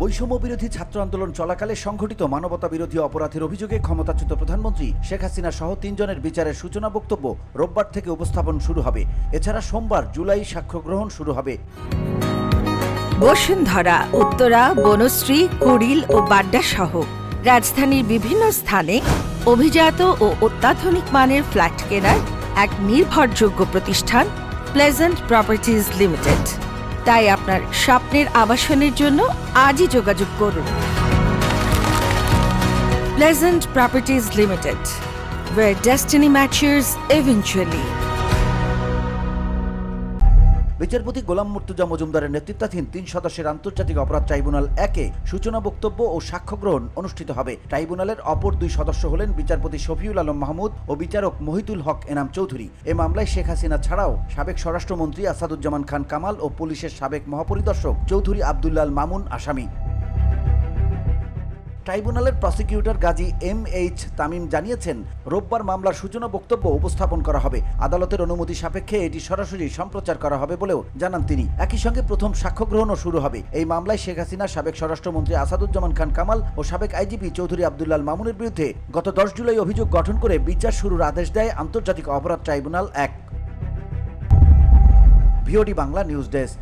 বৈষম্য বিরোধী ছাত্র আন্দোলন চলাকালে সংঘটিত মানবতা বিরোধী অপরাধের অভিযোগে ক্ষমতাচ্যুত প্রধানমন্ত্রী শেখ হাসিনা সহ ৩ জনের বিচারের সূচনা বক্তব্য রোববার থেকে উপস্থাপন শুরু হবে। এছাড়া সোমবার জুলাই সাক্ষ্য গ্রহণ শুরু হবে। বসুন্ধরা, উত্তরা, বনশ্রী, কুড়িল ও বাড্ডা সহ রাজধানীর বিভিন্ন স্থানে অভিজাত ও অত্যাধুনিক মানের ফ্ল্যাট কেনার এক নির্ভরযোগ্য প্রতিষ্ঠান প্লেজেন্ট প্রপার্টিজ লিমিটেড। তাই আপনার স্বপ্নের আবাসনের জন্য আজই যোগাযোগ করুন। Pleasant properties limited, where destiny matches eventually. বিচারপতি গোলাম মুর্তুজা মজুমদারের নেতৃত্বাধীন ৩ সদস্যের আন্তর্জাতিক অপরাধ ট্রাইব্যুনাল ১-এ সূচনা বক্তব্য ও সাক্ষ্য গ্রহণ অনুষ্ঠিত হবে। ট্রাইব্যুনালের অপর ২ সদস্য হলেন বিচারপতি শফিউল আলম মাহমুদ ও বিচারক মহিতুল হক এনাম চৌধুরী। এ মামলায় শেখ হাসিনা ছাড়াও সাবেক স্বরাষ্ট্রমন্ত্রী আসাদুজ্জামান খান কামাল ও পুলিশের সাবেক মহাপরিদর্শক চৌধুরী আবদুল্লাহ আল মামুন আসামি। ট্রাইব্যুনালের প্রসিকিউটর গাজী MH তামিম জানিয়েছেন, রোববার মামলার সূচনা বক্তব্য উপস্থাপন করা হবে। আদালতের অনুমতি সাপেক্ষে এটি সরাসরি সম্প্রচার করা হবে বলেও জানান তিনি। একই সঙ্গে প্রথম সাক্ষ্য গ্রহণও শুরু হবে। এই মামলায় শেখ হাসিনা, সাবেক স্বরাষ্ট্রমন্ত্রী আসাদুজ্জামান খান কামাল ও সাবেক আইজিপি চৌধুরী আবদুল্লাহ আল মামুনের বিরুদ্ধে গত 10 জুলাই অভিযোগ গঠন করে বিচার শুরুর আদেশ দেয় আন্তর্জাতিক অপরাধ tribunal ১। VOD Bangla news desk.